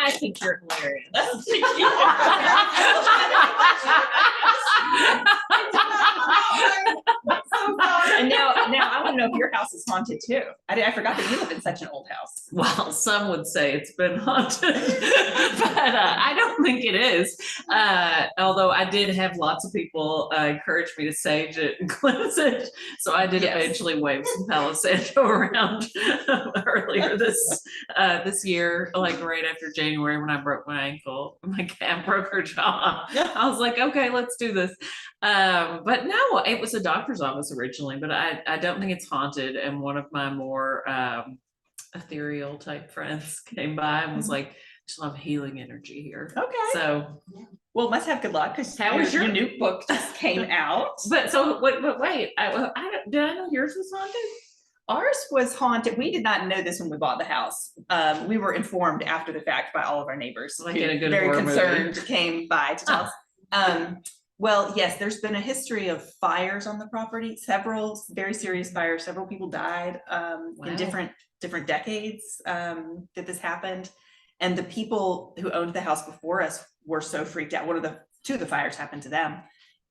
I think you're hilarious. And now I want to know if your house is haunted too. I forgot that you live in such an old house. Well, some would say it's been haunted, but I don't think it is. Although I did have lots of people encourage me to sage it and cleanse it, so I did eventually wave some Palo Santo around earlier this year, like right after January when I broke my ankle. My cat broke her jaw. I was like, okay, let's do this. But no, it was a doctor's office originally, but I don't think it's haunted. And one of my more ethereal type friends came by and was like, just love healing energy here. Okay. So, well, must have good luck because your new book just came out. But wait, did I know yours was haunted? Ours was haunted. We did not know this when we bought the house. We were informed after the fact by all of our neighbors. Like in a good very concerned movie. Came by to tell us. Well, yes, there's been a history of fires on the property, several very serious fires. Several people died in different decades that this happened. And the people who owned the house before us were so freaked out. Two of the fires happened to them.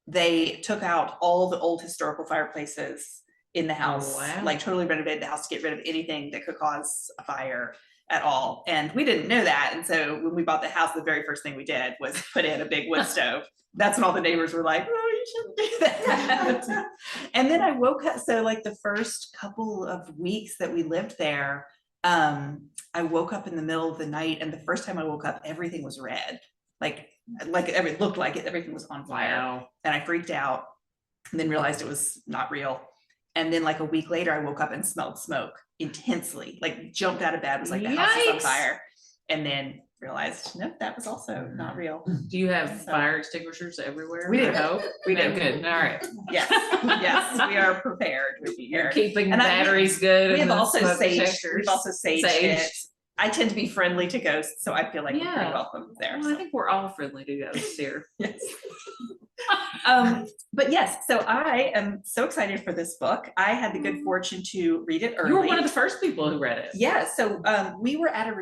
They took out all the old historical fireplaces in the house, like totally renovated the house to get rid of anything that could cause a fire at all. And we didn't know that. And so when we bought the house, the very first thing we did was put in a big wood stove. That's when all the neighbors were like, oh, you shouldn't do that. And then I woke up. So like the first couple of weeks that we lived there, I woke up in the middle of the night, and the first time I woke up, everything was red. Like it looked like everything was on fire. Wow. And I freaked out and then realized it was not real. And then like a week later, I woke up and smelled smoke intensely, like jumped out of bed, was like, the house is on fire. And then realized, nope, that was also not real. Do you have fire extinguishers everywhere? We do. We do. Good. All right. Yes, we are prepared. You're keeping batteries good. We have also saged. We've also saged it. I tend to be friendly to ghosts, so I feel like we're pretty welcome there. Well, I think we're all friendly to ghosts here. Yes. But yes, so I am so excited for this book. I had the good fortune to read it early. You were one of the first people who read it. Yeah. So we were at a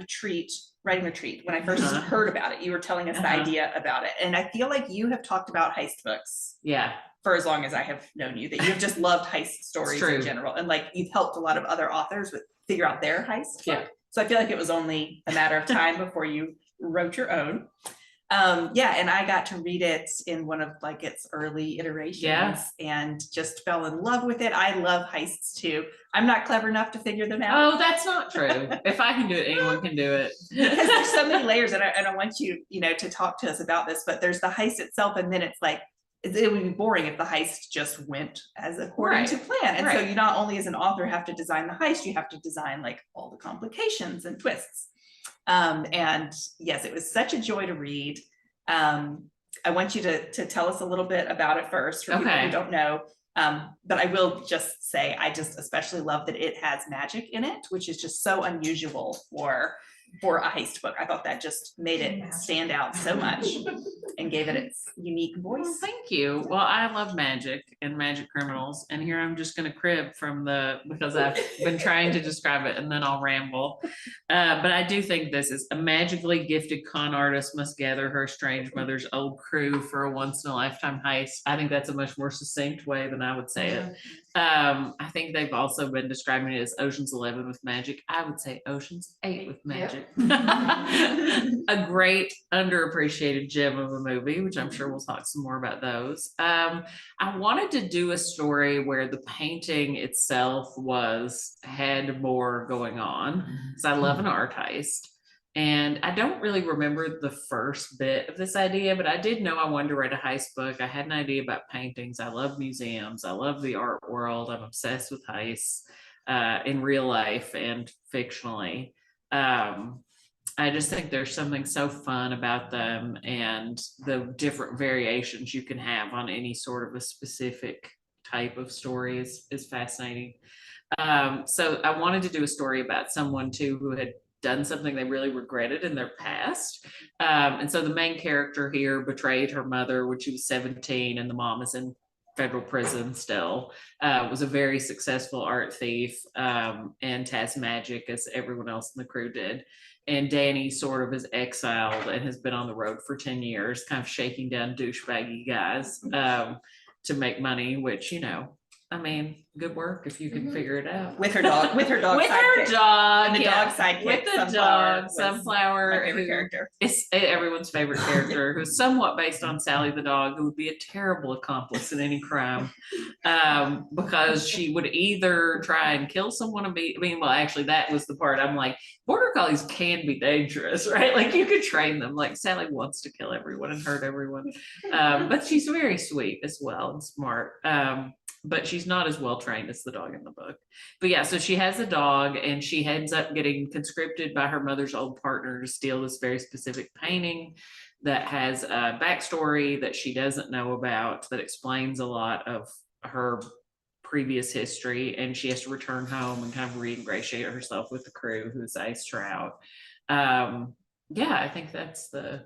writing retreat when I first heard about it. You were telling us the idea about it, and I feel like you have talked about heist books. Yeah. For as long as I have known you, that you've just loved heist stories in general, and like you've helped a lot of other authors figure out their heist book. So I feel like it was only a matter of time before you wrote your own. And I got to read it in one of like its early iterations and just fell in love with it. I love heists too. I'm not clever enough to figure them out. Oh, that's not true. If I can do it, anyone can do it. Because there's so many layers, and I want you, to talk to us about this, but there's the heist itself, and then it's like, it would be boring if the heist just went as according to plan. And so you not only as an author have to design the heist, you have to design like all the complications and twists. And yes, it was such a joy to read. I want you to tell us a little bit about it first for people who don't know. But I will just say, I just especially love that it has magic in it, which is just so unusual for a heist book. I thought that just made it stand out so much and gave it its unique voice. Well, thank you. Well, I love magic and magic criminals, and here I'm just going to crib because I've been trying to describe it, and then I'll ramble. But I do think this is a magically gifted con artist must gather her estranged mother's old crew for a once-in-a-lifetime heist. I think that's a much more succinct way than I would say it. I think they've also been describing it as Ocean's 11 with magic. I would say Ocean's 8 with magic. A great underappreciated gem of a movie, which I'm sure we'll talk some more about those. I wanted to do a story where the painting itself had more going on, because I love an art heist. And I don't really remember the first bit of this idea, but I did know I wanted to write a heist book. I had an idea about paintings. I love museums. I love the art world. I'm obsessed with heists in real life and fictionally. I just think there's something so fun about them, and the different variations you can have on any sort of a specific type of story is fascinating. So I wanted to do a story about someone too who had done something they really regretted in their past. And so the main character here betrayed her mother when she was 17, and the mom is in federal prison still, was a very successful art thief, and has magic as everyone else in the crew did. And Danny sort of is exiled and has been on the road for 10 years, kind of shaking down douchebaggy guys to make money, which, you know, I mean, good work if you can figure it out. With her dog, with her sidekick. dog, And the dog sidekick, with the Sunflower, dog, Sunflower, my favorite character. Is everyone's favorite character, who's somewhat based on Sally the dog, who would be a terrible accomplice in any crime, because she would either try and kill someone and be. I mean, well, actually, that was the part I'm like, border collies can be dangerous, right? Like you could train them. Like Sally wants to kill everyone and hurt everyone, but she's very sweet as well and smart. But she's not as well trained as the dog in the book. But yeah, so she has a dog and she ends up getting conscripted by her mother's old partner to steal this very specific painting that has a backstory that she doesn't know about, that explains a lot of her previous history, and she has to return home and kind of re-ingratiate herself with the crew, who's Ice Trout. Yeah, I think that's the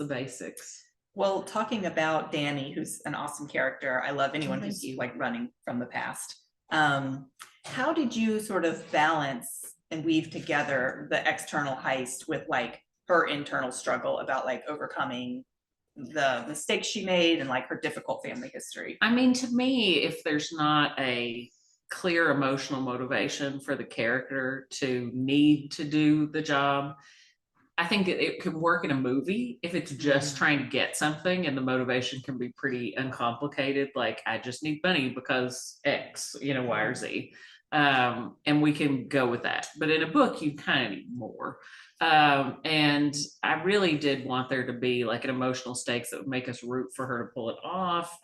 basics. Well, talking about Danny, who's an awesome character, I love anyone who's like running from the past. How did you sort of balance and weave together the external heist with like her internal struggle about like overcoming the mistakes she made and like her difficult family history? I mean, to me, if there's not a clear emotional motivation for the character to need to do the job, I think it can work in a movie if it's just trying to get something, and the motivation can be pretty uncomplicated. Like, I just need money because X, you know, Y or Z. And we can go with that. But in a book, you kind of need more. And I really did want there to be like an emotional stakes that would make us root for her to pull it off.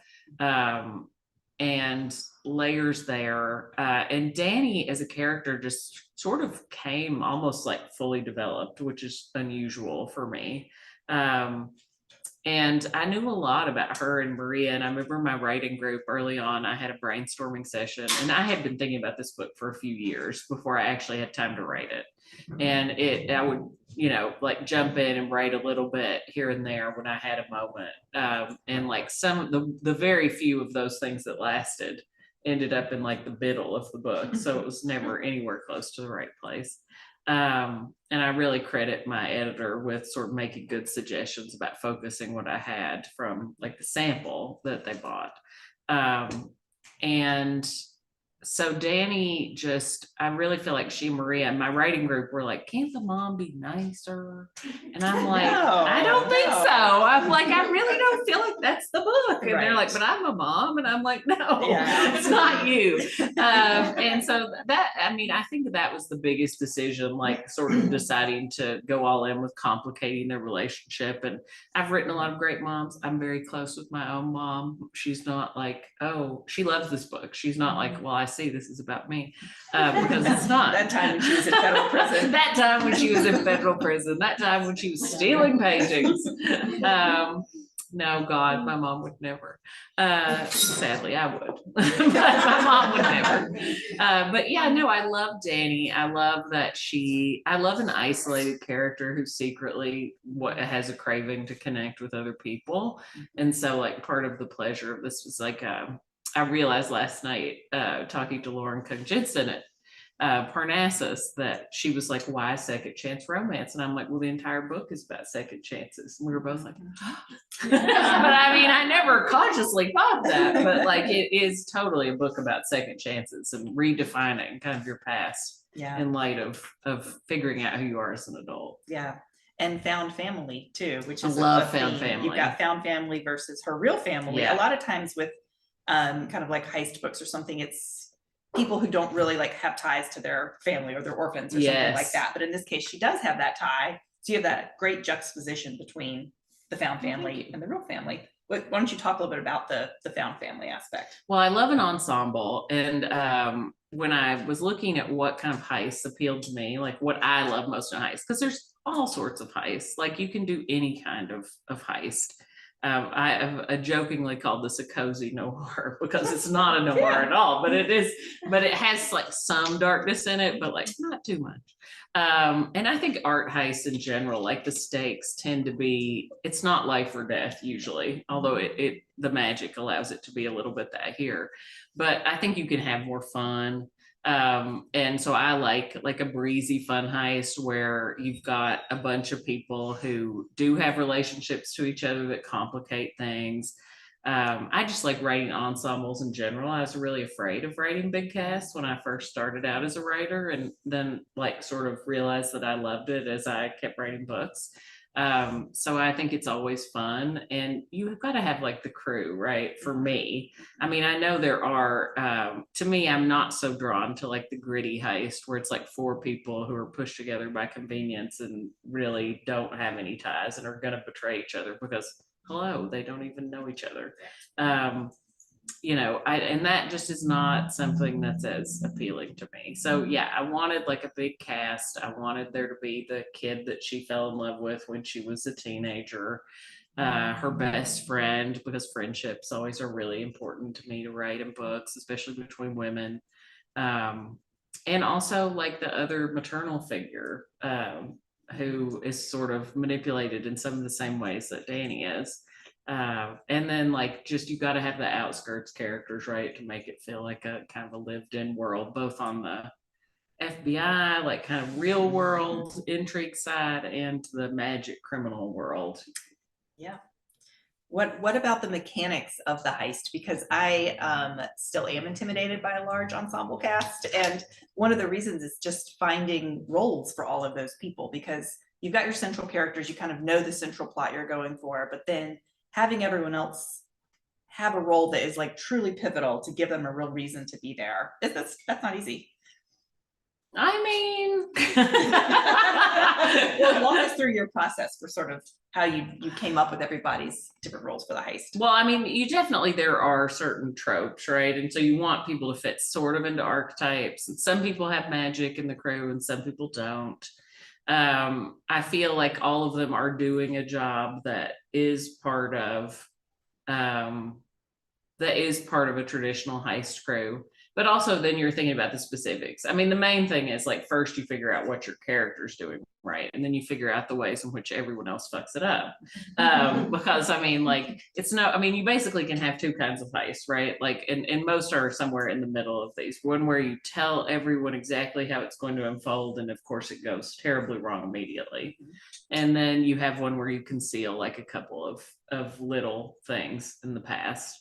And layers there. And Danny as a character just sort of came almost like fully developed, which is unusual for me. And I knew a lot about her and Maria. And I remember my writing group early on, I had a brainstorming session, and I had been thinking about this book for a few years before I actually had time to write it. And I would, you know, like jump in and write a little bit here and there when I had a moment. And like some of the very few of those things that lasted ended up in like the middle of the book. So it was never anywhere close to the right place. And I really credit my editor with sort of making good suggestions about focusing what I had from like the sample that they bought. And so Danny just, I really feel like she and Maria and my writing group were like, can't the mom be nicer? And I'm like, No, I don't think no. so. I'm like, I really don't feel like that's the book. And they're Right. like, but I'm a mom. And I'm like, no, Yeah. it's not you. And so that, I mean, I think that was the biggest decision, like sort of deciding to go all in with complicating their relationship. And I've written a lot of great moms. I'm very close with my own mom. She's not like, oh, she loves this book. She's not like, well, I see this is about me, because it's not. That time when she was in federal prison. That time when she was in federal prison. That time when she was stealing paintings. No, God, my mom would never. Sadly, I would. But my mom would never. But yeah, no, I love Danny. I love that I love an isolated character who secretly has a craving to connect with other people. And so like part of the pleasure of this was like, I realized last night, talking to Lauren Cook Jensen at Parnassus, that she was like, why second chance romance? And I'm like, well, the entire book is about second chances. And we were both like, but I mean, I never consciously thought that, but like it is totally a book about second chances and redefining kind of your past in light of figuring out who you are as an adult. Yeah. And found family too, which is I love found family. You've got found family versus her real family. Yeah. A lot of times with kind of like heist books or something, it's people who don't really like have ties to their family or they're orphans or something like that. But in this case, she does have that tie. So you have that great juxtaposition between the found family and the real family. Why don't you talk a little bit about the found family aspect? Well, I love an ensemble. And when I was looking at what kind of heists appealed to me, like what I love most in heists, because there's all sorts of heists. Like you can do any kind of heist. I have jokingly called this a cozy noir because it's not a noir at all, but it has like some darkness in it, but like not too much. And I think art heists in general, like the stakes tend to be, it's not life or death usually, although the magic allows it to be a little bit that here. But I think you can have more fun. And so I like a breezy fun heist where you've got a bunch of people who do have relationships to each other that complicate things. I just like writing ensembles in general. I was really afraid of writing big casts when I first started out as a writer, and then like sort of realized that I loved it as I kept writing books. So I think it's always fun, and you've got to have like the crew, right? For me, I mean, I know there are, to me, I'm not so drawn to like the gritty heist where it's like four people who are pushed together by convenience and really don't have any ties and are going to betray each other because, hello, they don't even know each other. And that just is not something that's as appealing to me. So yeah, I wanted like a big cast. I wanted there to be the kid that she fell in love with when she was a teenager, her best friend, because friendships always are really important to me to write in books, especially between women. And also like the other maternal figure, who is sort of manipulated in some of the same ways that Danny is. And then like just you got to have the outskirts characters, right, to make it feel like a kind of a lived-in world, both on the FBI, like kind of real world intrigue side, and the magic criminal world. Yeah. What about the mechanics of the heist? Because I still am intimidated by a large ensemble cast. And one of the reasons is just finding roles for all of those people, because you've got your central characters, you kind of know the central plot you're going for, but then having everyone else have a role that is like truly pivotal to give them a real reason to be there. That's not easy. I mean, well, walk us through your process for sort of how you came up with everybody's different roles for the heist. Well, I mean, there are certain tropes, right? And so you want people to fit sort of into archetypes. And some people have magic in the crew and some people don't. I feel like all of them are doing a job that is part of a traditional heist crew. But also then you're thinking about the specifics. I mean, the main thing is like first you figure out what your character's doing, right? And then you figure out the ways in which everyone else fucks it up. Because I mean, like you basically can have two kinds of heists, right? Like, and most are somewhere in the middle of these. One where you tell everyone exactly how it's going to unfold, and of course it goes terribly wrong immediately. And then you have one where you conceal like a couple of little things in the past.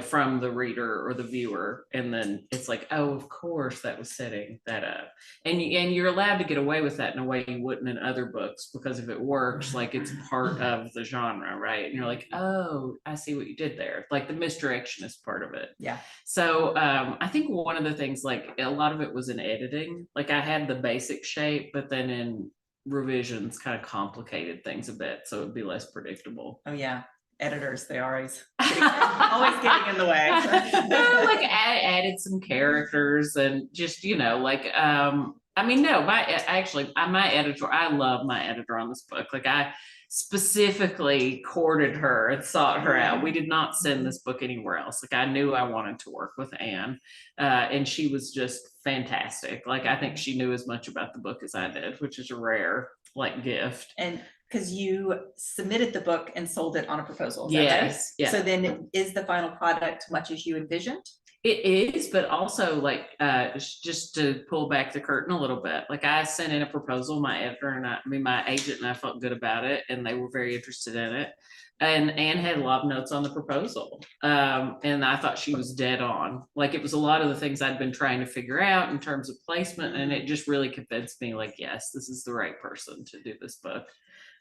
From the reader or the viewer, and then it's like, oh, of course that was setting that up, and you're allowed to get away with that in a way you wouldn't in other books, because if it works, like it's part of the genre, right? And you're like, oh, I see what you did there. Like the misdirection is part of it. Yeah. So I think one of the things, like a lot of it was in editing. Like I had the basic shape, but then in revisions kind of complicated things a bit, so it'd be less predictable. Oh yeah. Editors, they are always getting in the way. Like added some characters and just my editor, I love my editor on this book. Like I specifically courted her and sought her out. We did not send this book anywhere else. Like I knew I wanted to work with Anne, and she was just fantastic. Like I think she knew as much about the book as I did, which is a rare like gift. And because you submitted the book and sold it on a proposal. Yes. Right? Yeah. So then is the final product much as you envisioned? It is, but also like just to pull back the curtain a little bit, like I sent in a proposal, my editor and my agent and I felt good about it, and they were very interested in it. And Anne had a lot of notes on the proposal. And I thought she was dead on. Like it was a lot of the things I'd been trying to figure out in terms of placement, and it just really convinced me like, yes, this is the right person to do this book.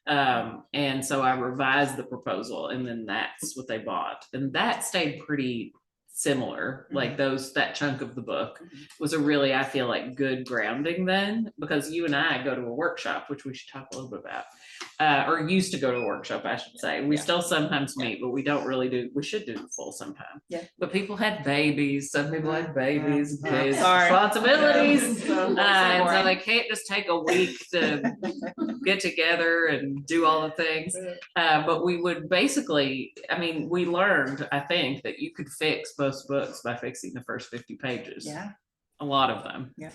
And so I revised the proposal, and then that's what they bought, and that stayed pretty similar. Like that chunk of the book was a really, I feel like, good grounding then, because you and I go to a workshop, which we should talk a little bit about, or used to go to a workshop, I should say. We still sometimes meet, but we don't really do. We should do the full sometime. Yeah. But people had babies. Some people had babies, kids, responsibilities, and so they can't just take a week to get together and do all the things. But we would basically, we learned, I think, that you could fix most books by fixing the first 50 pages. Yeah. A lot of them. Yeah.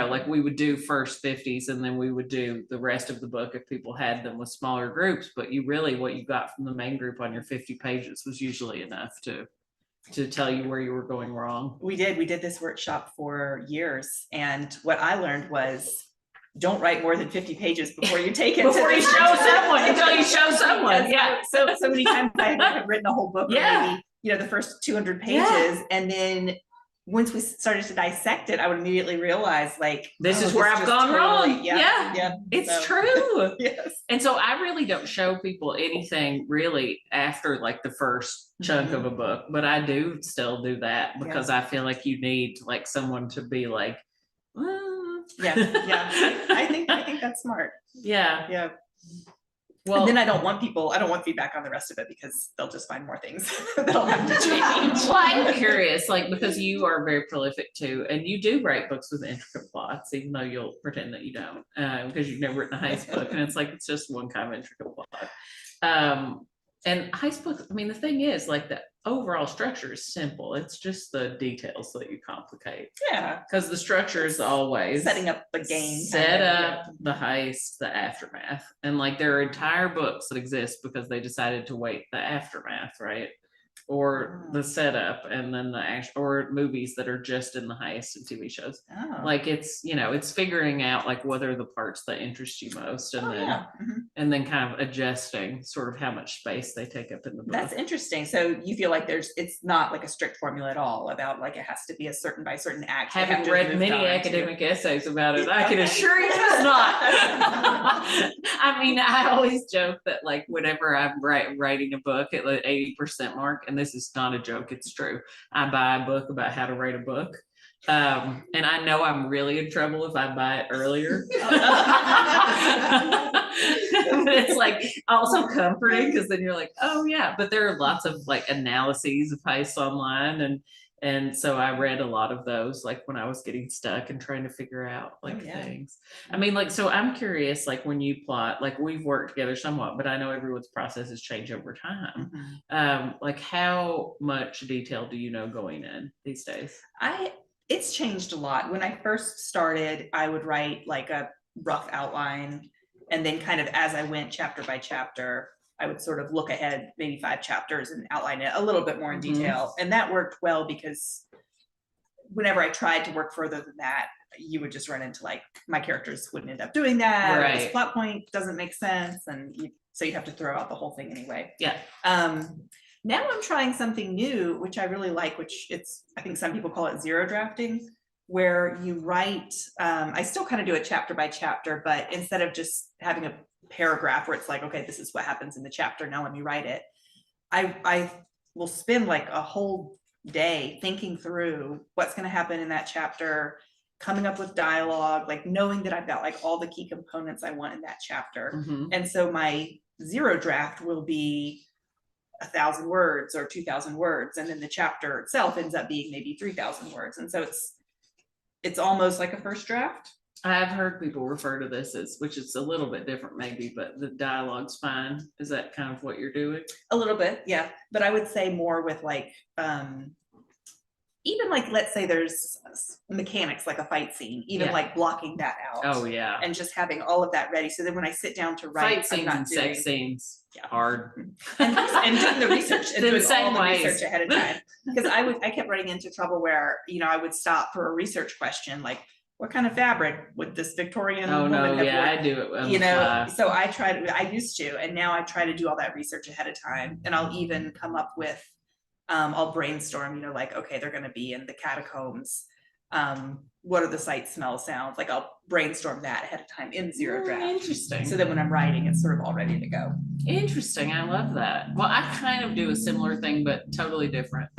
Like we would do first 50s, and then we would do the rest of the book if people had them with smaller groups. But what you got from the main group on your 50 pages was usually enough to to tell you where you were going wrong? We did this workshop for years, and what I learned was don't write more than 50 pages before you take it Before to you the show someone, until you show someone. Yes, Yeah. so many times I have written a whole book, or Yeah. maybe, you know, the first 200 pages, and then once we started to dissect it, I would immediately realize, like, This oh, is where I've just gone totally- wrong. Yeah, Yeah. It's so- true. Yes. And so I really don't show people anything really after like the first chunk of a book, but I do still do that because I feel like you need like someone to be like, Yeah, I think that's smart. Yeah. Well, and then I don't want feedback on the rest of it, because they'll just find more things that'll have to change. Well, I'm curious, like, because you are very prolific too, and you do write books with intricate plots, even though you'll pretend that you don't, because you've never written a heist book, and it's like, it's just one kind of intricate plot. And heist books, I mean, the thing is, like, the overall structure is simple. It's just the details that you complicate. Yeah. Because the structure is always setting up the game. Set up the heist, the aftermath. And like there are entire books that exist because they decided to wait the aftermath, right? Or the setup, and then or movies that are just in the heist and TV shows. Oh. Like it's, you know, it's figuring out like what are the parts that interest you most, and and then kind of adjusting sort of how much space they take up in the book. That's interesting. So you feel like it's not like a strict formula at all about like it has to be a certain by certain act. Having read many academic essays about it, I can assure you it's not. I mean, I always joke that like whenever I'm writing a book at the 80% mark, and this is not a joke, it's true, I buy a book about how to write a book. And I know I'm really in trouble if I buy it earlier. But it's like also comforting because then you're like, oh yeah, but there are lots of like analyses of heists online, and so I read a lot of those like when I was getting stuck and trying to figure out like things. I mean, like, so I'm curious, like when you plot, like we've worked together somewhat, but I know everyone's processes change over time. Like how much detail do you know going in these days? It's changed a lot. When I first started, I would write like a rough outline, and then kind of as I went chapter by chapter, I would sort of look ahead maybe 5 chapters and outline it a little bit more in detail. And that worked well because whenever I tried to work further than that, you would just run into like my characters wouldn't end up doing that. Right. Or this plot point doesn't make sense. And so you have to throw out the whole thing anyway. Yeah. Now I'm trying something new, which I really like, which I think some people call it zero drafting, where you write, I still kind of do it chapter by chapter, but instead of just having a paragraph where it's like, okay, this is what happens in the chapter, now let me write it. I will spend like a whole day thinking through what's going to happen in that chapter, coming up with dialogue, like knowing that I've got like all the key components I want in that chapter. And so my zero draft will be 1,000 words or 2,000 words, and then the chapter itself ends up being maybe 3,000 words, and so it's almost like a first draft. I've heard people refer to this as, which is a little bit different maybe, but the dialogue's fine. Is that kind of what you're doing? A little bit, yeah. But I would say more with like, even like, let's say there's mechanics, like a fight scene, even like blocking that out. Oh yeah. And just having all of that ready. So then when I sit down to write, fight scenes and sex scenes, hard. and doing the research and doing all the ways. Research ahead of time. Because I kept running into trouble where, I would stop for a research question, like, what kind of fabric would this Victorian woman have worn? I do it. So I used to, and now I try to do all that research ahead of time. And I'll even come up with, I'll brainstorm, like, okay, they're going to be in the catacombs. What are the sight, smell, sounds? Like I'll brainstorm that ahead of time in zero draft. Interesting. So then when I'm writing, it's sort of all ready to go. Interesting. I love that. Well, I kind of do a similar thing, but totally different.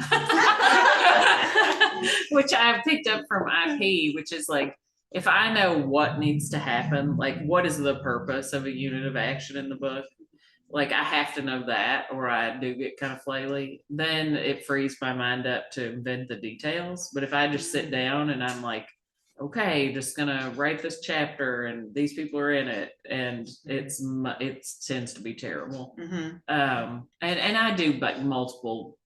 Which I've picked up from IP, which is like, if I know what needs to happen, like what is the purpose of a unit of action in the book, like I have to know that, or I do get kind of flaily, then it frees my mind up to invent the details. But if I just sit down and I'm like, okay, just gonna write this chapter and these people are in it, and it tends to be terrible. And I do like multiple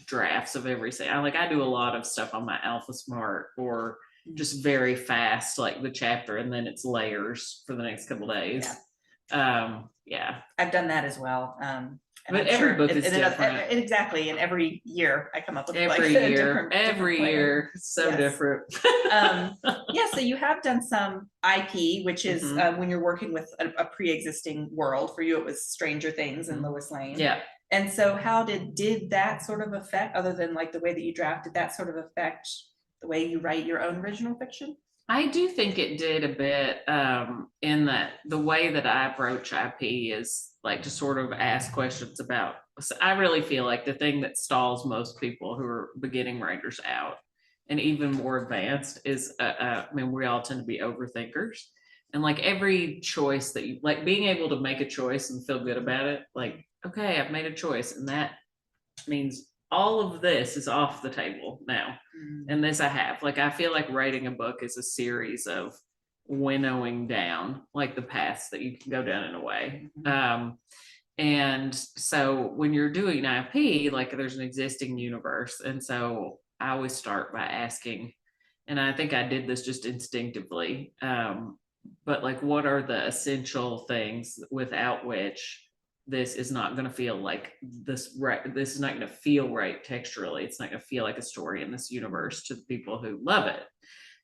drafts of every scene. I do a lot of stuff on my Alpha Smart, or just very fast, like the chapter, and then it's layers for the next couple days. I've done that as well. And But I'm every sure book is different. Exactly, and every year I come up with Every like, year, different plan. so Yes. different. Yeah, so you have done some IP, which is when you're working with a pre-existing world. For you, it was Stranger Things and Lois Lane. Yeah. And so how did that sort of affect, other than like the way that you drafted, that sort of affect the way you write your own original fiction? I do think it did a bit, in that the way that I approach IP is like to sort of ask questions about. So I really feel like the thing that stalls most people who are beginning writers out, and even more advanced, is I mean, we all tend to be overthinkers, and like every choice that you like, being able to make a choice and feel good about it, like, okay, I've made a choice, and that means all of this is off the table now. And this I have. Like, I feel like writing a book is a series of winnowing down like the paths that you can go down in a way. And so when you're doing IP, like there's an existing universe. And so I always start by asking, and I think I did this just instinctively, but like, what are the essential things without which this is not going to feel like this, right? This is not going to feel right texturally. It's not going to feel like a story in this universe to the people who love it.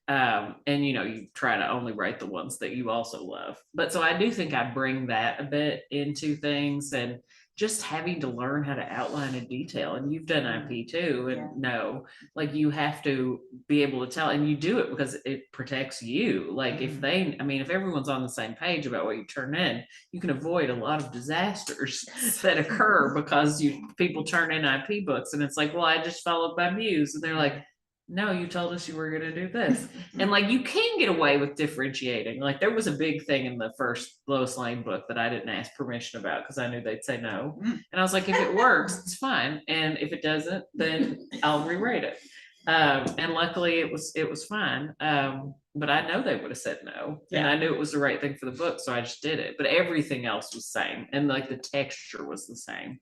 And you try to only write the ones that you also love. But so I do think I bring that a bit into things, and just having to learn how to outline in detail. And you've done IP too, and no, like you have to be able to tell, and you do it because it protects you. Like if everyone's on the same page about what you turn in, you can avoid a lot of disasters that occur because people turn in IP books, and it's like, well, I just followed my muse, and they're like, no, you told us you were going to do this. And like, you can get away with differentiating. Like there was a big thing in the first Lois Lane book that I didn't ask permission about because I knew they'd say no. And I was like, if it works, it's fine. And if it doesn't, then I'll rewrite it. And luckily it was fine. But I know they would have said no. And I knew it was the right thing for the book. So I just did it. But everything else was the same. And like the texture was the same.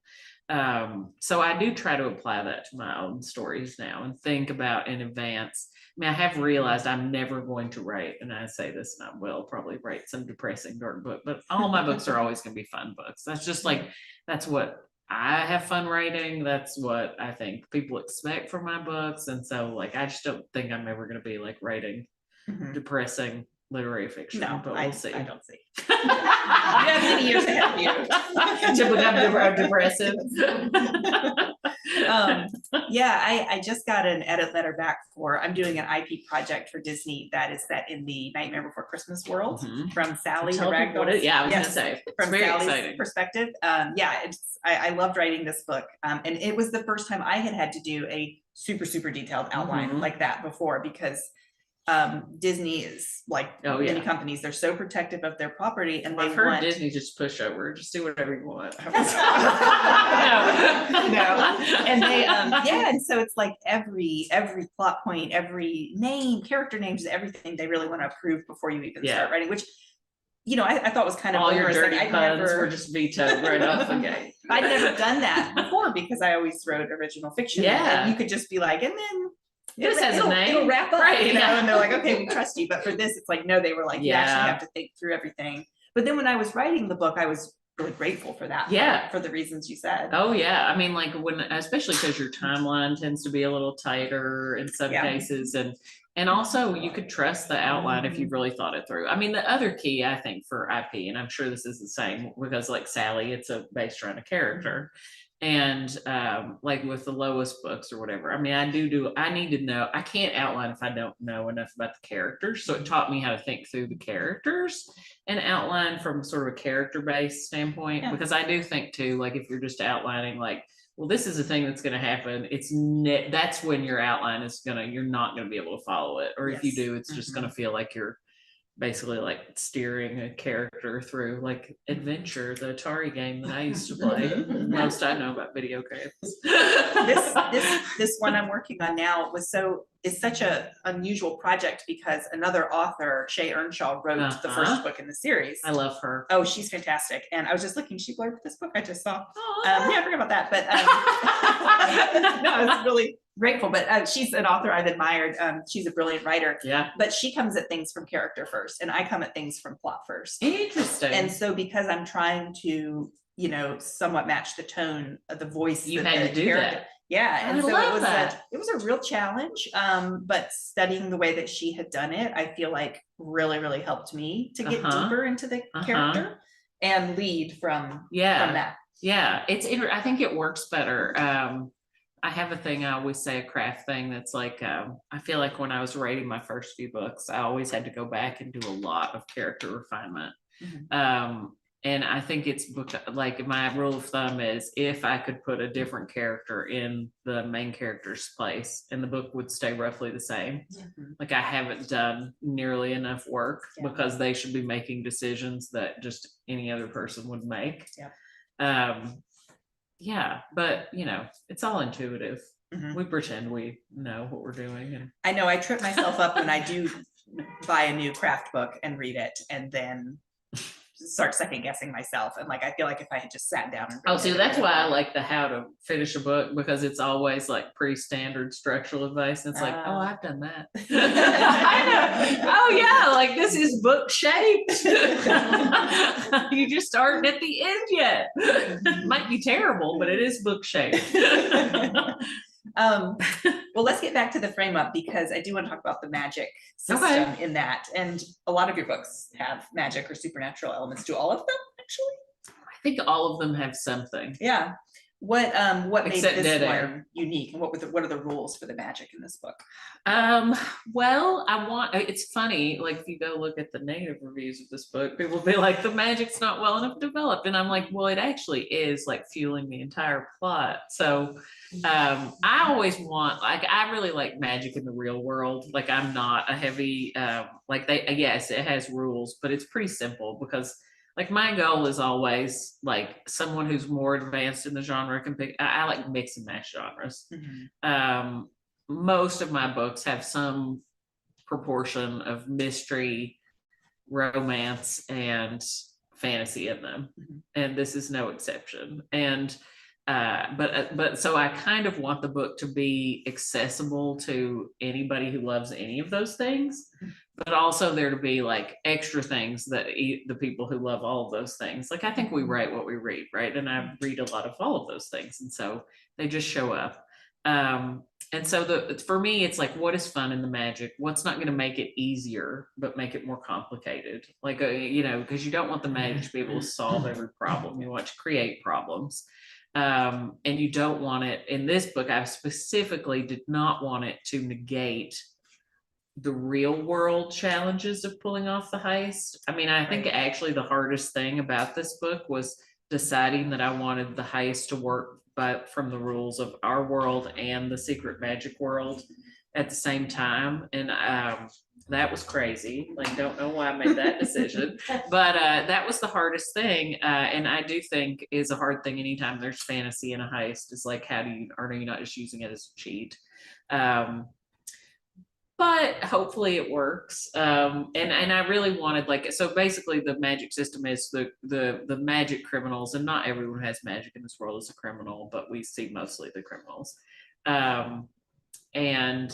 So I do try to apply that to my own stories now and think about in advance. I mean, I have realized I'm never going to write, and I say this, and I will probably write some depressing dark book, but all my books are always going to be fun books. That's just like, that's what I have fun writing. That's what I think people expect from my books. And so like, I just don't think I'm ever going to be like writing depressing literary fiction. No, but we'll see. I don't see. You have many years ahead of you to become depressive. I just got an edit letter back I'm doing an IP project for Disney that is set in the Nightmare Before Christmas world from Sally the Ragdoll. I was gonna say, from very Sally's exciting perspective. I loved writing this book, and it was the first time I had to do a super detailed outline like that before, because Disney is like many companies, they're so protective of their property, and I've heard Disney just push over, just do whatever you want. No. And they and so it's like every plot point, every name, character names, everything they really want to approve before you even start writing, which I thought was kind of all your dirty like, puns were just vetoed right off the gate. I'd never done that before because I always wrote original fiction. And you could just be like, and then this has a name. It'll wrap up, and they're like, okay, we trust you. But for this, it's like, no, they were like, you actually have to think through everything. But then when I was writing the book, I was really grateful for that. For the reasons you said. Oh yeah, I mean, like especially because your timeline tends to be a little tighter in some cases, and also you could trust the outline if you've really thought it through. I mean, the other key I think for IP, and I'm sure this is the same because like Sally, it's based around a character. And like with the Lois books or whatever, I mean, I need to know, I can't outline if I don't know enough about the characters. So it taught me how to think through the characters and outline from sort of a character-based standpoint, because I do think too, like if you're just outlining like, well, this is a thing that's going to happen, that's when your outline is you're not going to be able to follow it. Or if you do, it's just going to feel like you're basically like steering a character through like Adventure, the Atari game that I used to play. Most I know about video games. This one I'm working on now is such a unusual project because another author, Shay Earnshaw, wrote the first book in the series. I love her. Oh, she's fantastic. And I was just looking, she blurbed this book I just saw. I forgot about that, but no, I was really grateful. But she's an author I've admired. She's a brilliant writer. But she comes at things from character first, and I come at things from plot first. Interesting. And so because I'm trying to you know, somewhat match the tone of the voice. You that had the to do character- that. Yeah, and I so love that. it was a real challenge. But studying the way that she had done it, I feel like really helped me to get deeper into the character and lead from that. Yeah, I think it works better. I have a thing I always say, a craft thing that's like, I feel like when I was writing my first few books, I always had to go back and do a lot of character refinement. And I think it's like my rule of thumb is if I could put a different character in the main character's place and the book would stay roughly the same. Like I haven't done nearly enough work because they should be making decisions that just any other person would make. But you know, it's all intuitive. We pretend we know what we're doing. And I know I trip myself up when I do buy a new craft book and read it and then start second guessing myself. And like, I feel like if I had just sat down and see, that's why I like the how to finish a book, because it's always like pretty standard structural advice. And it's like, oh, I've done that. I know. Oh yeah, like this is book shaped. You just aren't at the end yet. Might be terrible, but it is book shaped. Well, let's get back to the frame up, because I do want to talk about the magic system in that. And a lot of your books have magic or supernatural elements. Do all of them actually? I think all of them have something. Yeah. What made Except this dead one air. unique, and what are the rules for the magic in this book? Well, it's funny, like if you go look at the negative reviews of this book, people will be like, the magic's not well enough developed. And I'm like, well, it actually is like fueling the entire plot. So I always want, like, I really like magic in the real world. Like I'm not a heavy, yes, it has rules, but it's pretty simple, because like my goal is always like someone who's more advanced in the genre can pick. I like mix and match genres. Most of my books have some proportion of mystery, romance, and fantasy in them, and this is no exception. And but so I kind of want the book to be accessible to anybody who loves any of those things, but also there to be like extra things that the people who love all of those things. Like I think we write what we read, right? And I read a lot of all of those things, and so they just show up. And so for me, it's like, what is fun in the magic? What's not going to make it easier, but make it more complicated? Like, you know, because you don't want the magic to be able to solve every problem. You want to create problems. And you don't want it, in this book, I specifically did not want it to negate the real world challenges of pulling off the heist. I mean, I think actually the hardest thing about this book was deciding that I wanted the heist to work from the rules of our world and the secret magic world at the same time. And that was crazy. Like, don't know why I made that decision, but that was the hardest thing. And I do think is a hard thing anytime there's fantasy in a heist, is like, are you not just using it as a cheat? But hopefully it works. And I really wanted, like, so basically the magic system is the magic criminals, and not everyone who has magic in this world is a criminal, but we see mostly the criminals. And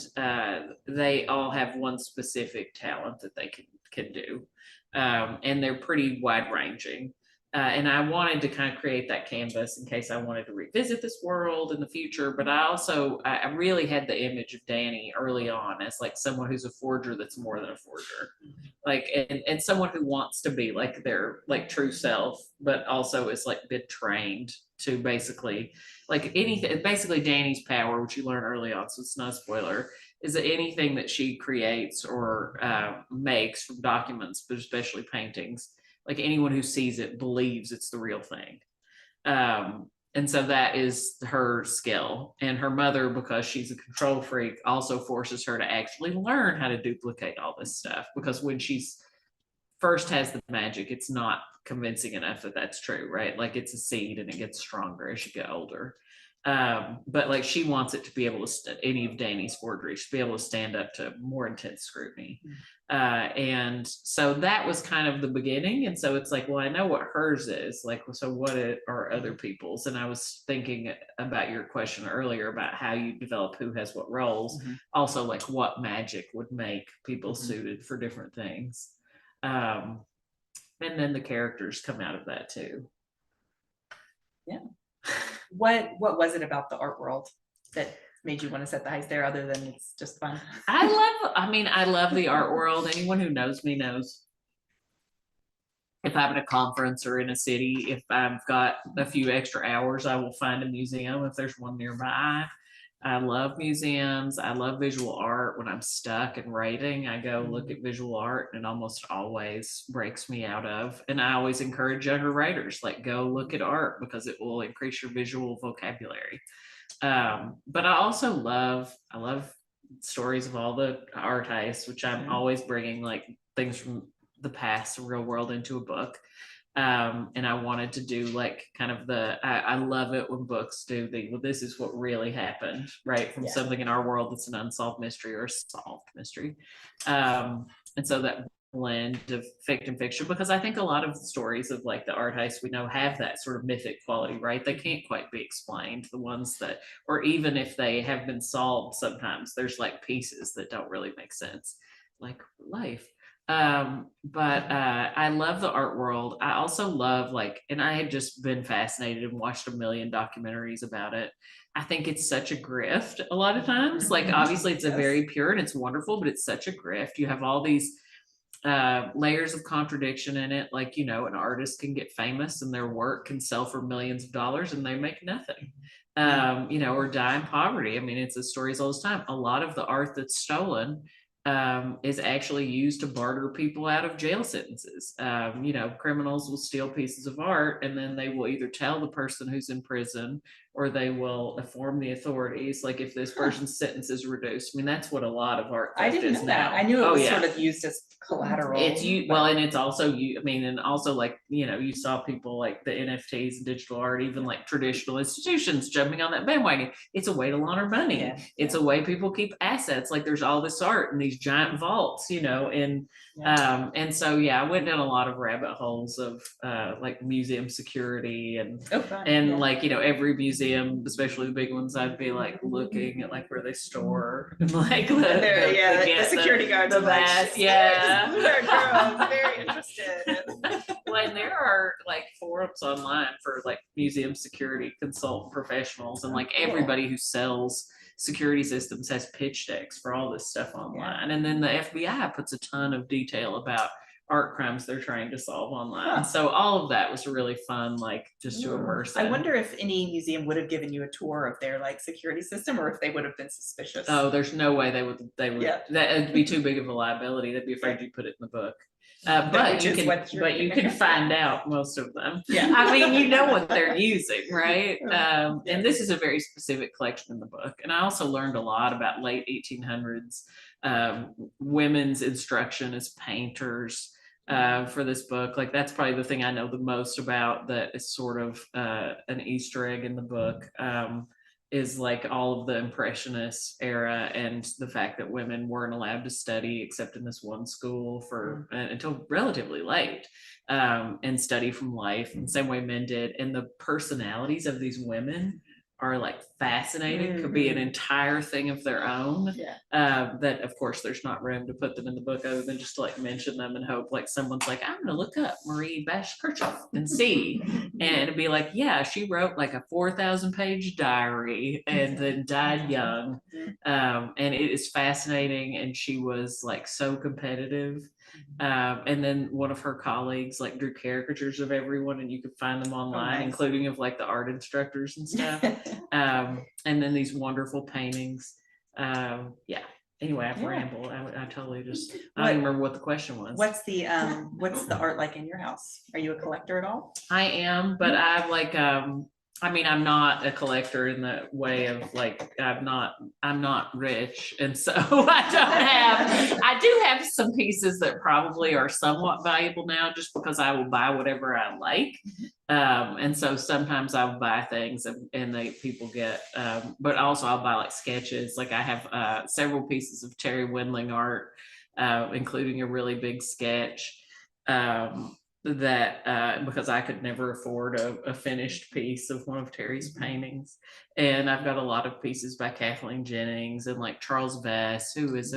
they all have one specific talent that they can do. And they're pretty wide ranging. And I wanted to kind of create that canvas in case I wanted to revisit this world in the future. But I really had the image of Danny early on as like someone who's a forger that's more than a forger, like, and someone who wants to be like their like true self, but also is like been trained to basically like anything. Basically, Danny's power, which you learn early on, so it's not a spoiler, is that anything that she creates or makes from documents, but especially paintings, like anyone who sees it believes it's the real thing. And so that is her skill. And her mother, because she's a control freak, also forces her to actually learn how to duplicate all this stuff, because when she's first has the magic, it's not convincing enough that that's true, right? Like it's a seed and it gets stronger as you get older. But like she wants it to be able to any of Danny's forgeries to be able to stand up to more intense scrutiny. And so that was kind of the beginning. And so it's like, well, I know what hers is like, so what are other people's? And I was thinking about your question earlier about how you develop who has what roles, also like what magic would make people suited for different things. And then the characters come out of that too. What was it about the art world that made you want to set the heist there, other than it's just fun? I love the art world. Anyone who knows me knows if I'm at a conference or in a city, if I've got a few extra hours, I will find a museum if there's one nearby. I love museums. I love visual art. When I'm stuck and writing, I go look at visual art, and it almost always breaks me out of. And I always encourage younger writers, like, go look at art because it will increase your visual vocabulary. But I love stories of all the art heists, which I'm always bringing like things from the past, the real world, into a book. And I wanted to do like kind of I love it when books do well, this is what really happened, right? From something in our world that's an unsolved mystery or a solved mystery. And so that blend of fiction and fiction, because I think a lot of the stories of like the art heists we know have that sort of mythic quality, right? They can't quite be explained. The ones that, or even if they have been solved, sometimes there's like pieces that don't really make sense, like life. But I love the art world. I also love and I had just been fascinated and watched a million documentaries about it. I think it's such a grift a lot of times. Like, obviously it's a very pure and it's wonderful, but it's such a grift. You have all these layers of contradiction in it. Like, an artist can get famous and their work can sell for millions of dollars and they make nothing. Or die in poverty. I mean, it's the stories all this time. A lot of the art that's stolen is actually used to barter people out of jail sentences. Criminals will steal pieces of art, and then they will either tell the person who's in prison, or they will inform the authorities, like, if this person's sentence is reduced. I mean, that's what a lot of art I didn't know that. I knew it was sort of used as collateral. It's and it's also and also like, you saw people like the NFTs and digital art, even like traditional institutions jumping on that bandwagon. It's a way to launder money. It's a way people keep assets. Like, there's all this art in these giant vaults, and so I went down a lot of rabbit holes of like museum security and every museum, especially the big ones, I'd be like looking at like where they store and like the security guards, the vast, I'm very interested. Well, and there are like forums online for like museum security consultant professionals, and like everybody who sells security systems has pitch decks for all this stuff online. And then the FBI puts a ton of detail about art crimes they're trying to solve online. So all of that was really fun, like, just to immerse in. I wonder if any museum would have given you a tour of their like security system, or if they would have been suspicious. Oh, there's no way they would that'd be too big of a liability. They'd be afraid you put it in the book. But you can find out most of them. I mean, you know what they're using, right? And this is a very specific collection in the book. And I also learned a lot about late 1800s women's instruction as painters for this book. Like, that's probably the thing I know the most about that is sort of an Easter egg in the book. Is like all of the Impressionist era and the fact that women weren't allowed to study except in this one school for until relatively late, and study from life in the same way men did. And the personalities of these women are like fascinating, could be an entire thing of their own. That of course there's not room to put them in the book other than just to like mention them and hope like someone's like, I'm gonna look up Marie Bashkirchhoff and see. And it'd be like, she wrote like a 4,000 page diary and then died young. And it is fascinating. And she was like so competitive. And then one of her colleagues like drew caricatures of everyone, and you could find them online, including of like the art instructors and stuff. And then these wonderful paintings. Anyway, I've rambled. I totally just I don't remember what the question was. What's the art like in your house? Are you a collector at all? I am, but I've like I'm not a collector in the way of like I'm not rich, and so I do have some pieces that probably are somewhat valuable now, just because I will buy whatever I like. And so sometimes I'll buy things and people get, but also I'll buy like sketches. Like, I have several pieces of Terry Windling art, including a really big sketch. that because I could never afford a finished piece of one of Terry's paintings. And I've got a lot of pieces by Kathleen Jennings and like Charles Vess, who is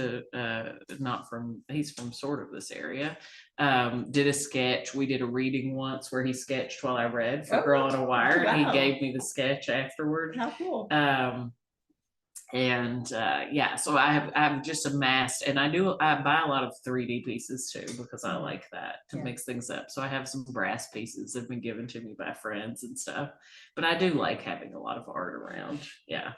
he's from sort of this area. Did a sketch. We did a reading once where he sketched while I read for Girl on a Wire, and he gave me the sketch afterward. How cool. Yeah, so I've just amassed, and I buy a lot of 3D pieces too, because I like that to mix things up. So I have some brass pieces that have been given to me by friends and stuff, but I do like having a lot of art around. Yeah,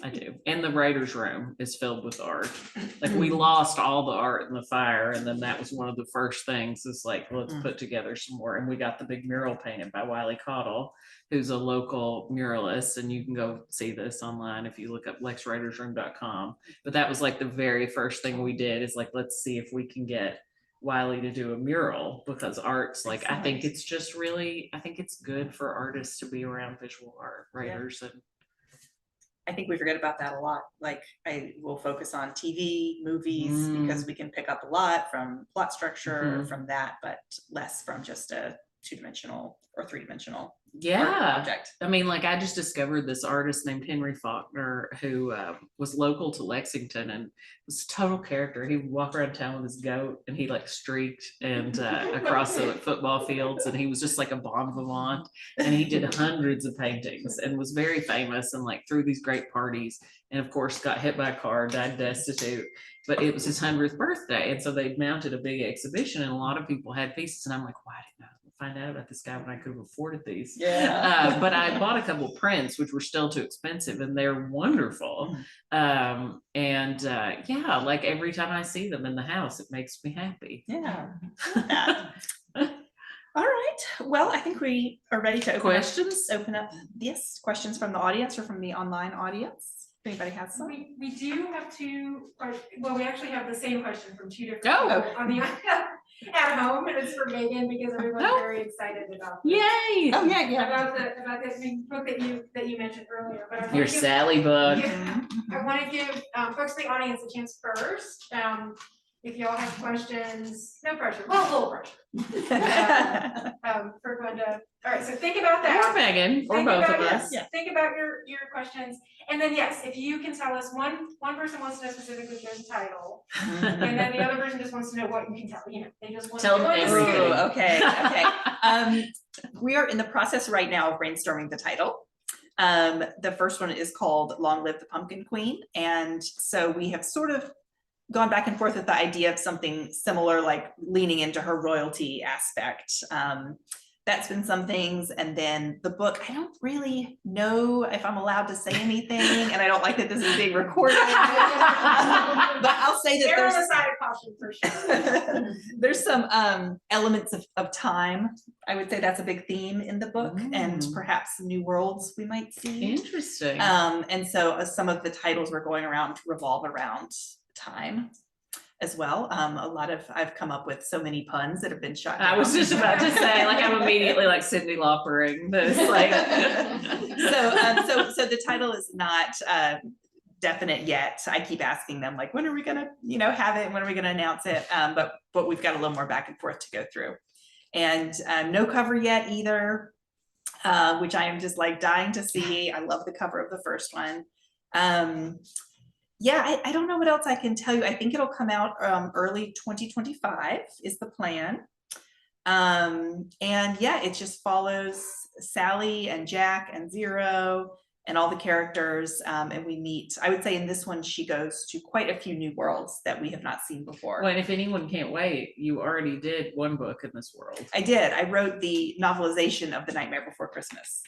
I do. And the writer's room is filled with art. Like, we lost all the art in the fire, and then that was one of the first things, is like, let's put together some more. And we got the big mural painted by Wiley Caudill, who's a local muralist, and you can go see this online if you look up lexwritersroom.com. But that was like the very first thing we did, is like, let's see if we can get Wiley to do a mural, because art's like, I think it's just really, I think it's good for artists to be around visual art writers. And I think we forget about that a lot. Like, I will focus on TV, movies, because we can pick up a lot from plot structure, from that, but less from just a 2-dimensional or 3-dimensional object. I mean, like, I just discovered this artist named Henry Faulkner, who was local to Lexington and was a total character. He would walk around town with his goat, and he like streaked and across the football fields, and he was just like a bon vivant, and he did hundreds of paintings and was very famous, and like threw these great parties, and of course got hit by a car, died destitute. But it was his 100th birthday, and so they mounted a big exhibition, and a lot of people had pieces, and I'm like, why didn't I find out about this guy when I could have afforded these? But I bought a couple prints, which were still too expensive, and they're wonderful. Yeah, like every time I see them in the house, it makes me happy. Yeah. All right. Well, I think we are ready to open up yes, questions from the audience or from the online audience. If anybody has some. We do have two, well, we actually have the same question from two different people on the at home, and it's for Megan, because everyone's very excited about this. Yay! Oh yeah. About this book that you mentioned earlier. But your Sally book. I want to give folks in the audience a chance first. If y'all have questions, no pressure. Well, a little pressure. For Gwenda. All right, so think about that. Or Megan, or both of us. Think about your questions. And then yes, if you can tell us, one person wants to know specifically the title, and then the other person just wants to know what you can tell. You know, they just want to know. Okay. We are in the process right now of brainstorming the title. The first one is called Long Live the Pumpkin Queen. And so we have sort of gone back and forth with the idea of something similar, like leaning into her royalty aspect. That's been some things. And then the book, I don't really know if I'm allowed to say anything, and I don't like that this is being recorded. But I'll say that there's a side of caution for sure. There's some elements of time. I would say that's a big theme in the book, and perhaps some new worlds we might see. Interesting. And so some of the titles we're going around revolve around time as well. I've come up with so many puns that have been shot down. I was just about to say, like, I'm immediately like Cyndi Laupering this, like. So the title is not definite yet. I keep asking them, like, when are we gonna, have it? When are we gonna announce it? But we've got a little more back and forth to go through, and no cover yet either, which I am just like dying to see. I love the cover of the first one. I don't know what else I can tell you. I think it'll come out early 2025 is the plan. It just follows Sally and Jack and Zero and all the characters. And we meet, I would say in this one, she goes to quite a few new worlds that we have not seen before. Well, and if anyone can't wait, you already did one book in this world. I did. I wrote the novelization of The Nightmare Before Christmas,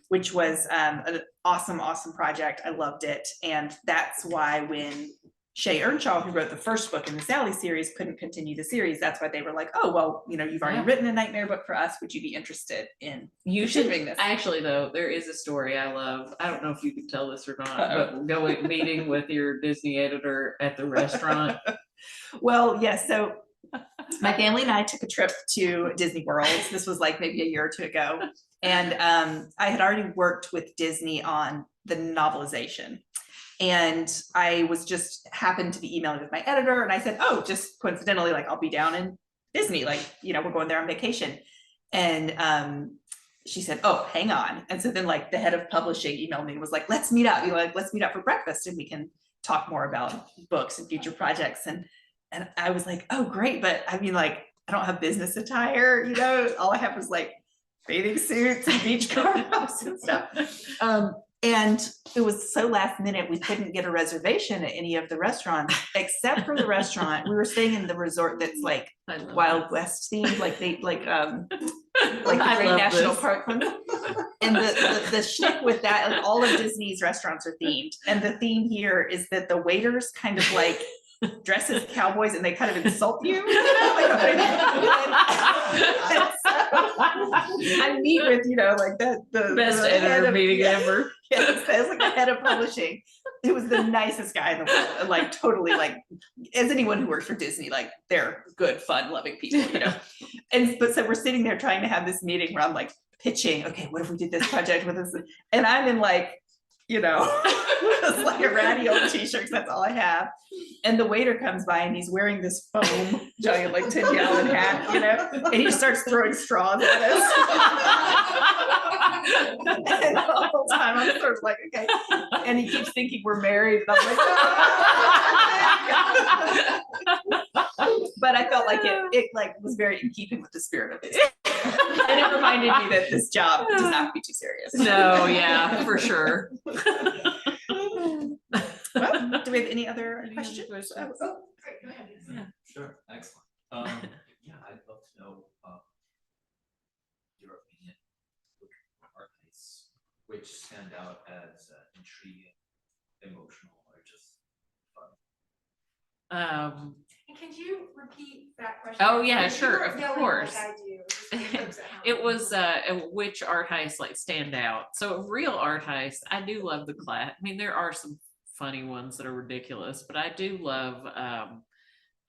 which was an awesome project. I loved it. And that's why when Shay Earnshaw, who wrote the first book in the Sally series, couldn't continue the series, that's why they were like, oh, well, you've already written a nightmare book for us. Would you be interested in continuing this? Actually, though, there is a story I love. I don't know if you can tell this or not, but going meeting with your Disney editor at the restaurant. Well, yes. So my family and I took a trip to Disney World. This was like maybe a year or two ago. And I had already worked with Disney on the novelization. And I was just happened to be emailing with my editor, and I said, oh, just coincidentally, like, I'll be down in Disney, like, we're going there on vacation. And she said, oh, hang on. And so then like the head of publishing emailed me and was like, let's meet up. Let's meet up for breakfast and we can talk more about books and future projects. And I was like, oh, great. But I mean, like, I don't have business attire, all I have was like bathing suits and beach clothes and stuff. And it was so last minute, we couldn't get a reservation at any of the restaurants, except for the restaurant. We were staying in the resort that's like Wild West themed, like the Great National Park one. And the shtick with that, like all of Disney's restaurants are themed. And the theme here is that the waiters kind of like dress as cowboys and they kind of insult you. I meet with, like the best editor meeting ever. Yes, as like the head of publishing. It was the nicest guy in the world. And like totally like, as anyone who works for Disney, like they're good, fun, loving people, but so we're sitting there trying to have this meeting where I'm like pitching, okay, what if we did this project with this? And I'm in like, it's like a ratty old t-shirt, that's all I have. And the waiter comes by and he's wearing this foam giant like 10-gallon hat, and he starts throwing straws at us. And the whole time I'm sort of like, okay. And he keeps thinking we're married. And I'm like, oh. But I felt like it like was very in keeping with the spirit of it. And it reminded me that this job does not have to be too serious. No, yeah, for sure. Well, do we have any other questions? Great, go ahead. Yeah. Sure, excellent. Yeah, I'd love to know your opinion with art pieces, which stand out as intriguing, emotional, or just fun. And can you repeat that question? Oh yeah, Because you sure, weren't of yelling course. Like I do. Just for folks at home. It was which art heists like stand out. So a real art heist, I do love the class. I mean, there are some funny ones that are ridiculous, but I do love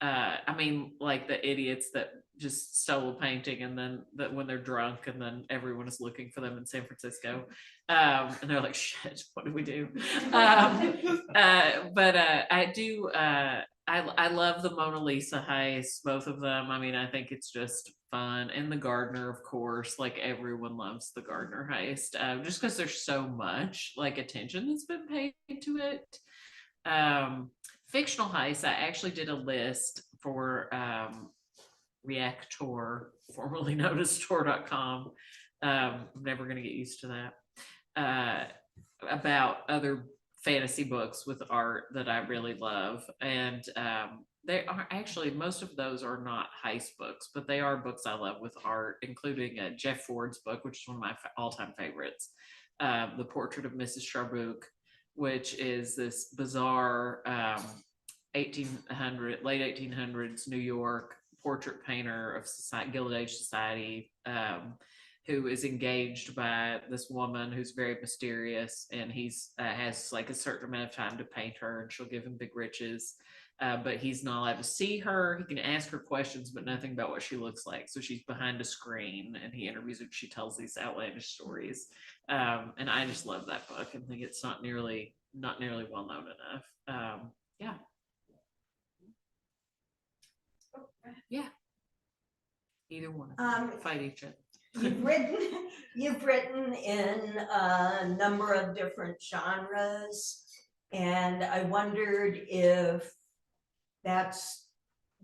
I mean, like the idiots that just stole a painting and then that when they're drunk and then everyone is looking for them in San Francisco. And they're like, shit, what do we do? But I do I love the Mona Lisa heists, both of them. I mean, I think it's just fun. And the Gardner, of course, like everyone loves the Gardner heist, just because there's so much like attention that's been paid to it. Fictional heists, I actually did a list for Reactor, formerly known as store.com. I'm never going to get used to that. About other fantasy books with art that I really love. And they are actually, most of those are not heist books, but they are books I love with art, including Jeff Ford's book, which is one of my all-time favorites, The Portrait of Mrs. Charbouque, which is this bizarre 1800, late 1800s New York portrait painter of society, Gilded Age society, who is engaged by this woman who's very mysterious, and he's has like a certain amount of time to paint her, and she'll give him big riches, but he's not allowed to see her. He can ask her questions, but nothing about what she looks like. So she's behind a screen, and he interviews her. She tells these outlandish stories, and I just love that book and think it's not nearly well known enough. Yeah. Yeah. Either one. Fight each other. You've written in a number of different genres, and I wondered if that's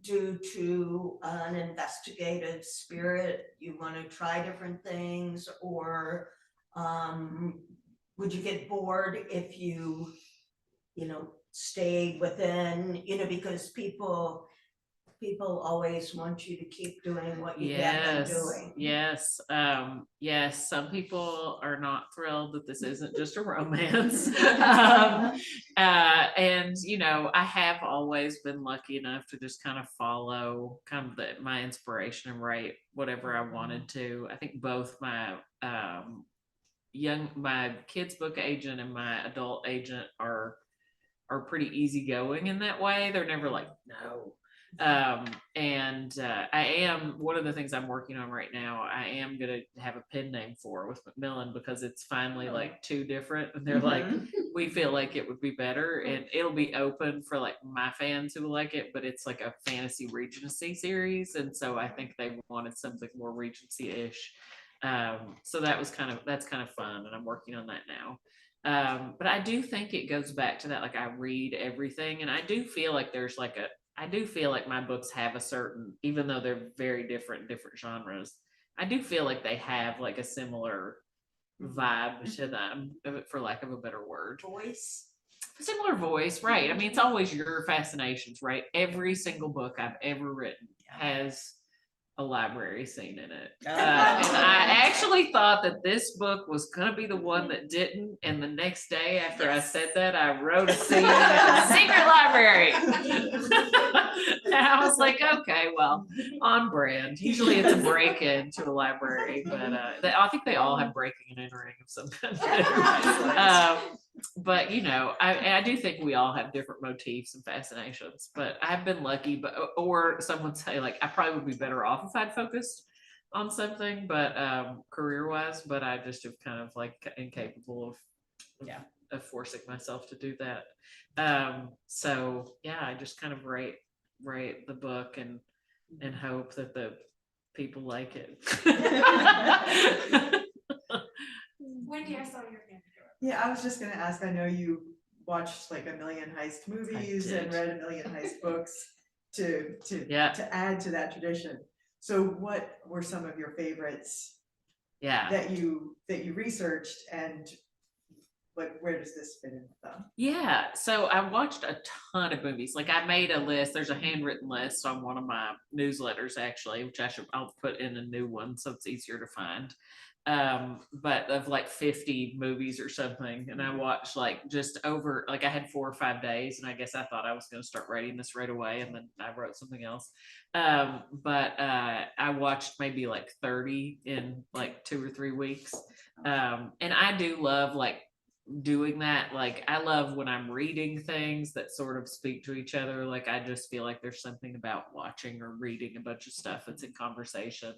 due to an investigative spirit. You want to try different things, or would you get bored if you stayed within, because people always want you to keep doing what you have been doing. Yes. Some people are not thrilled that this isn't just a romance. And I have always been lucky enough to just kind of follow my inspiration and write whatever I wanted to. I think both my my kids book agent and my adult agent are pretty easygoing in that way. They're never like, no. One of the things I'm working on right now, I am gonna have a pen name for with Macmillan, because it's finally like two different, and they're like, we feel like it would be better, and it'll be open for like my fans who like it, but it's like a fantasy Regency series, and so I think they wanted something more Regency-ish. So that's kind of fun, and I'm working on that now. But I do think it goes back to that, like I read everything, and I do feel like I do feel like my books have a certain, even though they're very different genres, I do feel like they have like a similar vibe to them, for lack of a better word. Similar voice, right? I mean, it's always your fascinations, right? Every single book I've ever written has a library scene in it. Oh. And I actually thought that this book was gonna be the one that didn't, and the next day after I said that, I wrote a scene in a secret library. And I was like, okay, well, on brand. Usually it's a break-in to a library, but I think they all have breaking and entering of some kind. But you know, I do think we all have different motifs and fascinations, but I've been lucky, or someone say like, I probably would be better off if I'd focused on something, but career-wise, but I just have kind of like incapable of forcing myself to do that. So yeah, I just kind of write the book and hope that the people like it. Wendy, I saw your hand. Yeah, I was just gonna ask, I know you watched like a million heist movies and did. read a million heist books to Yeah. add to that tradition. So what were some of your favorites Yeah. that you researched, and like where does this fit in with them? Yeah, so I watched a ton of movies. Like I made a list. There's a handwritten list on one of my newsletters, actually, which I'll put in a new one so it's easier to find. But of like 50 movies or something, and I watched like just over, like I had 4 or 5 days, and I guess I thought I was going to start writing this right away, and then I wrote something else. But I watched maybe like 30 in like 2 or 3 weeks. And I do love like doing that. Like I love when I'm reading things that sort of speak to each other. Like I just feel like there's something about watching or reading a bunch of stuff that's in conversation.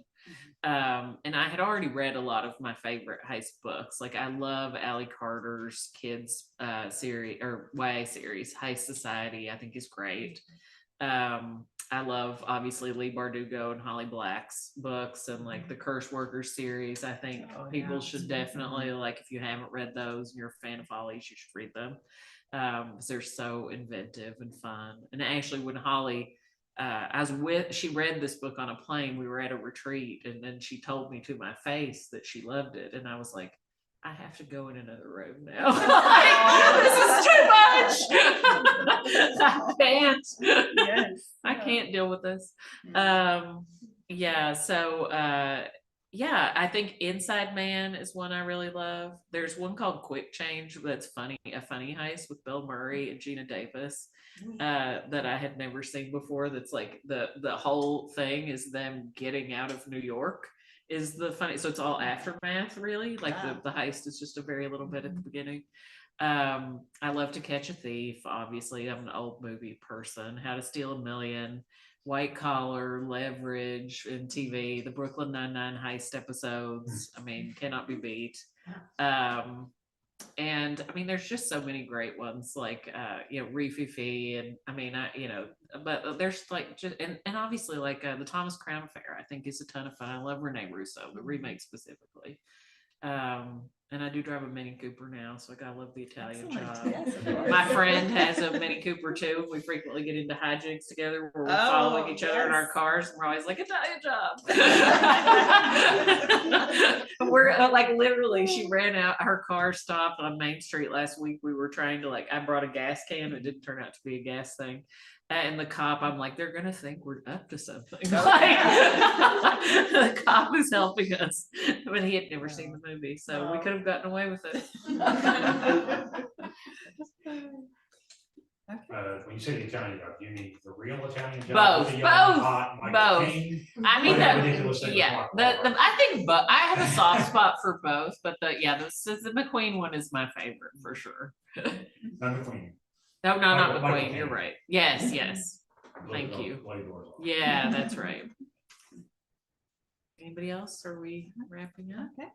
And I had already read a lot of my favorite heist books. Like I love Allie Carter's kids series or YA series, Heist Society, I think is great. I love obviously Leigh Bardugo and Holly Black's books, and like the Curse Workers series. I think people should definitely, like, if you haven't read those and you're a fan of Holly's, you should read them, because they're so inventive and fun. And actually when Holly, she read this book on a plane, we were at a retreat, and then she told me to my face that she loved it, and I was like, I have to go in another room now. Like, this is too much. I can't. Yes. I can't deal with this. Yeah. So, yeah, I think Inside Man is one I really love. There's one called Quick Change that's funny, a funny heist with Bill Murray and Gina Davis, that I had never seen before. That's like the whole thing is them getting out of New York. Is the funny, so it's all aftermath, really. Like the heist is just a very little bit at the beginning. I love To Catch a Thief, obviously. I'm an old movie person. How to Steal a Million, White Collar, Leverage in TV, the Brooklyn Nine-Nine heist episodes. I mean, cannot be beat. And I mean, there's just so many great ones, like Reefy, and I mean, but there's like just and obviously like the Thomas Crown Affair, I think is a ton of fun. I love Rene Russo, the remake specifically. And I do drive a Mini Cooper now, so I love the Italian job. Yes, of course. My friend has a Mini Cooper too. We frequently get into hijinks together where we're following each other in our cars, and we're always like, Italian job. We're like literally, she ran out, her car stopped on Main Street last week. We were trying to I brought a gas can. It didn't turn out to be a gas thing. And the cop, I'm like, they're gonna think we're up to something. The cop is helping us, but he had never seen the movie, so we could have gotten away with it. When you say the Italian job, you mean the real Italian job? Both, with the young, hot Michael Caine? I mean, Or the ridiculous thing with yeah, Mark I Wahlberg? think, but I have a soft spot for both, but the McQueen one is my favorite for sure. Not McQueen. No, not Michael McQueen. Caine. You're right. Yes, yes. Thank Bloody you. Bloody doors off. Yeah, that's right. Anybody else? Are we wrapping up? Okay.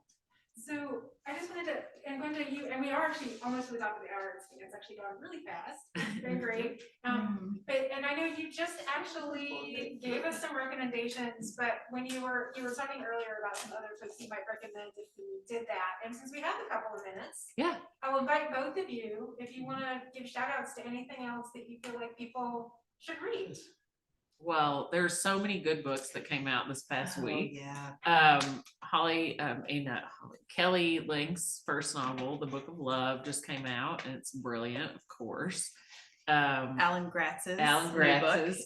So I just wanted to, and Gwenda, and we are actually almost to the top of the hour. It's actually gone really fast. It's been great. But, and I know you just actually gave us some recommendations, but when you were talking earlier about some other books you might recommend if we did that. And since we have a couple of minutes, Yeah. I'll invite both of you, if you want to give shout outs to anything else that you feel like people should read. Well, there's so many good books that came out this past week. Yeah. Kelly Link's first novel, The Book of Love, just came out, and it's brilliant, of course. Alan Gratz's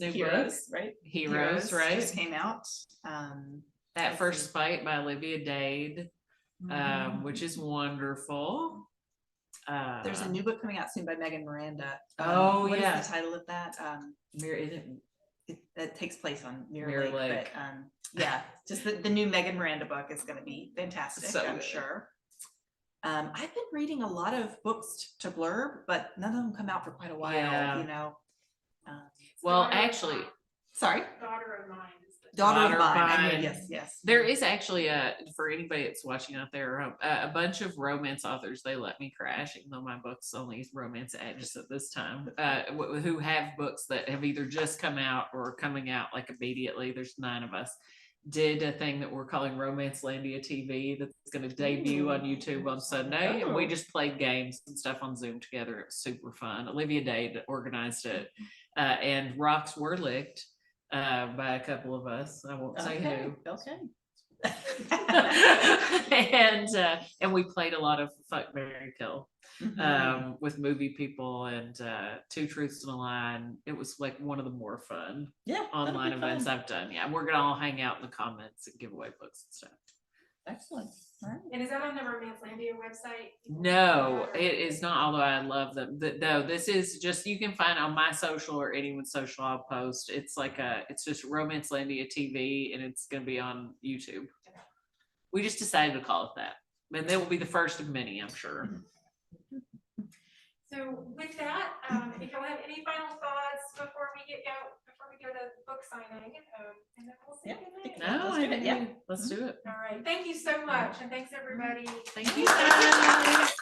new Heroes, book, right? Heroes, right? Just came out. That First Fight by Olivia Dade, which is wonderful. There's a new book coming out soon by Megan Miranda. Oh, what yeah. is the title of that? It takes place on Mirror Lake. But, yeah, just the new Megan Miranda book is going to be fantastic, So I'm good. sure. I've been reading a lot of books to blurb, but none of them come out for quite a while, Yeah. you know. Well, Daughter of actually, Mine. Sorry? Daughter of Mine is the Daughter of Daughter of Mine. I Mine. knew, yes. there is actually for anybody that's watching out there, a bunch of romance authors they let me crash, even though my book's only romance ages at this time, who have books that have either just come out or coming out like immediately. There's 9 of us. Did a thing that we're calling Romance Landia TV that's going to debut on YouTube on Sunday, and we just played games and stuff on Zoom together. It was super fun. Olivia Dade organized it, and rocks were licked by a couple of us. I won't say who. Okay. And we played a lot of Fuck, Marry, Kill with movie people and 2 Truths and a Lie. It was like one of the more fun Yeah, online events I've done. Yeah, we're gonna all hang out in the comments and give away books and stuff. Excellent. All right. And is that on the Romance Landia website? No, it is not, although I love them. No, this is just, you can find on my social or anyone's social I'll post. It's like it's just Romance Landia TV, and it's gonna be on YouTube. We just decided to call it that. And they will be the first of many, I'm sure. So with that, if y'all have any final thoughts before we go to book signing, and then we'll say goodnight. No, Let's do it, yeah. Let's do it. All right, thank you so much, and thanks everybody. Thank you, guys.